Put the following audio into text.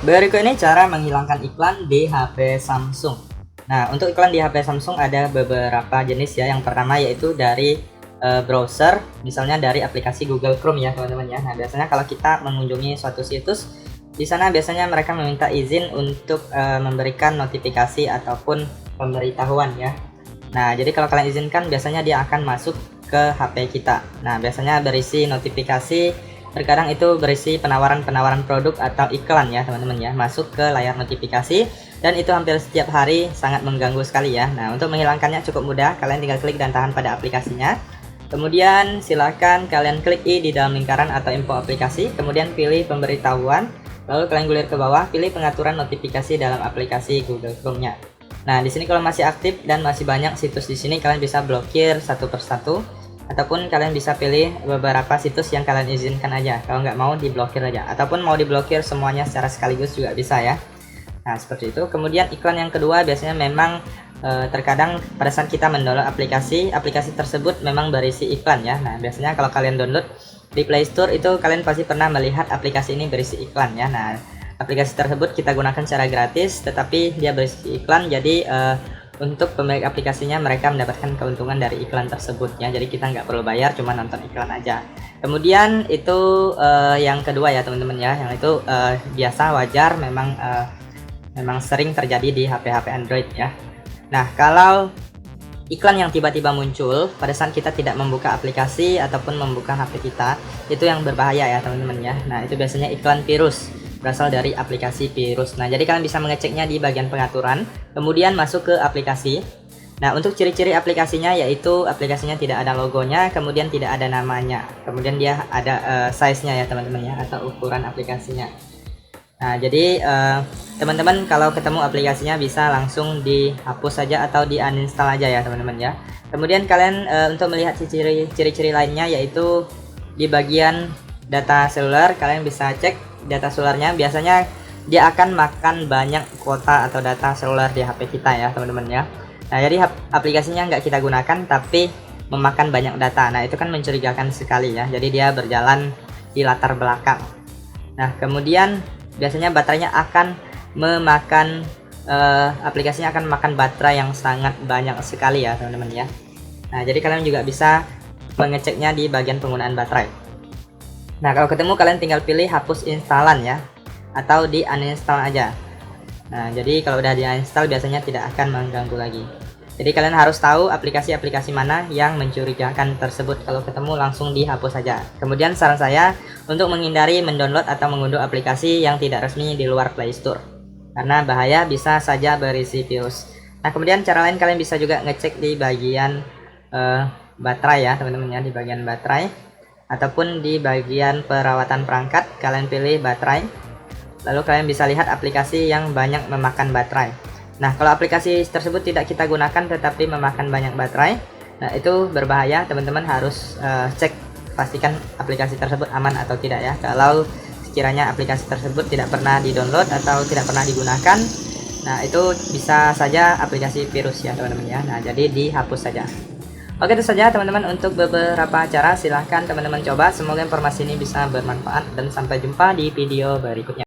Berikut ini cara menghilangkan iklan di HP Samsung. Nah, untuk iklan di HP Samsung ada beberapa jenis ya. Yang pertama yaitu dari browser, misalnya dari aplikasi Google Chrome ya teman-teman ya. Nah, biasanya kalau kita mengunjungi suatu situs, di sana biasanya mereka meminta izin untuk memberikan notifikasi ataupun pemberitahuan ya. Nah, jadi kalau kalian izinkan, biasanya dia akan masuk ke HP kita. Nah, biasanya berisi notifikasi. Terkadang itu berisi penawaran-penawaran produk atau iklan ya teman-teman ya, masuk ke layar notifikasi, dan itu hampir setiap hari, sangat mengganggu sekali ya. Nah, untuk menghilangkannya cukup mudah, kalian tinggal klik dan tahan pada aplikasinya. Kemudian silakan kalian klik I di dalam lingkaran atau info aplikasi, kemudian pilih pemberitahuan, lalu kalian gulir ke bawah, pilih pengaturan notifikasi dalam aplikasi Google Chrome-nya. Nah, di sini kalau masih aktif dan masih banyak situs di sini, kalian bisa blokir satu persatu. Ataupun kalian bisa pilih beberapa situs yang kalian izinkan aja. Kalau nggak mau, diblokir aja. Ataupun mau diblokir semuanya secara sekaligus juga bisa ya. Nah, seperti itu. Kemudian iklan yang kedua biasanya memang terkadang pada saat kita mendownload aplikasi tersebut memang berisi iklan ya. Nah, biasanya kalau kalian download di Play Store itu kalian pasti pernah melihat aplikasi ini berisi iklan ya. Nah, aplikasi tersebut kita gunakan secara gratis, tetapi dia berisi iklan, jadi untuk pemilik aplikasinya mereka mendapatkan keuntungan dari iklan tersebut ya. Jadi kita nggak perlu bayar, cuma nonton iklan aja. Kemudian itu yang kedua ya teman-teman ya, yang itu biasa, wajar, memang sering terjadi di HP-HP Android ya. Nah, kalau iklan yang tiba-tiba muncul pada saat kita tidak membuka aplikasi ataupun membuka HP kita, itu yang berbahaya ya teman-teman ya. Nah, itu biasanya iklan virus, berasal dari aplikasi virus. Nah, jadi kalian bisa mengeceknya di bagian pengaturan, kemudian masuk ke aplikasi. Nah, untuk ciri-ciri aplikasinya yaitu aplikasinya tidak ada logonya, kemudian tidak ada namanya, kemudian dia ada size-nya ya teman-teman ya, atau ukuran aplikasinya. Nah, jadi teman-teman kalau ketemu aplikasinya bisa langsung dihapus saja atau di uninstall aja ya teman-teman ya. Kemudian kalian untuk melihat ciri-ciri lainnya yaitu di bagian data seluler, kalian bisa cek data selulernya. Biasanya dia akan makan banyak kuota atau data seluler di HP kita ya teman-teman ya. Nah, jadi aplikasinya nggak kita gunakan tapi memakan banyak data. Nah, itu kan mencurigakan sekali ya. Jadi dia berjalan di latar belakang. Nah, kemudian biasanya baterainya akan memakan aplikasinya akan makan baterai yang sangat banyak sekali ya teman-teman ya. Nah, jadi kalian juga bisa mengeceknya di bagian penggunaan baterai. Nah, kalau ketemu kalian tinggal pilih hapus instalan ya, atau di uninstall aja. Nah, jadi kalau udah di uninstall biasanya tidak akan mengganggu lagi. Jadi kalian harus tahu aplikasi-aplikasi mana yang mencurigakan tersebut. Kalau ketemu langsung dihapus saja. Kemudian saran saya untuk menghindari mendownload atau mengunduh aplikasi yang tidak resmi di luar Play Store, karena bahaya, bisa saja berisi virus. Nah, kemudian cara lain kalian bisa juga ngecek di bagian baterai ya teman-teman ya, di bagian baterai ataupun di bagian perawatan perangkat, kalian pilih baterai, lalu kalian bisa lihat aplikasi yang banyak memakan baterai. Nah, kalau aplikasi tersebut tidak kita gunakan tetapi memakan banyak baterai, nah itu berbahaya. Teman-teman harus cek, pastikan aplikasi tersebut aman atau tidak ya. Kalau sekiranya aplikasi tersebut tidak pernah di-download atau tidak pernah digunakan, nah itu bisa saja aplikasi virus ya teman-teman ya. Nah, jadi dihapus saja. Oke, itu saja teman-teman untuk beberapa cara. Silahkan teman-teman coba. Semoga informasi ini bisa bermanfaat dan sampai jumpa di video berikutnya.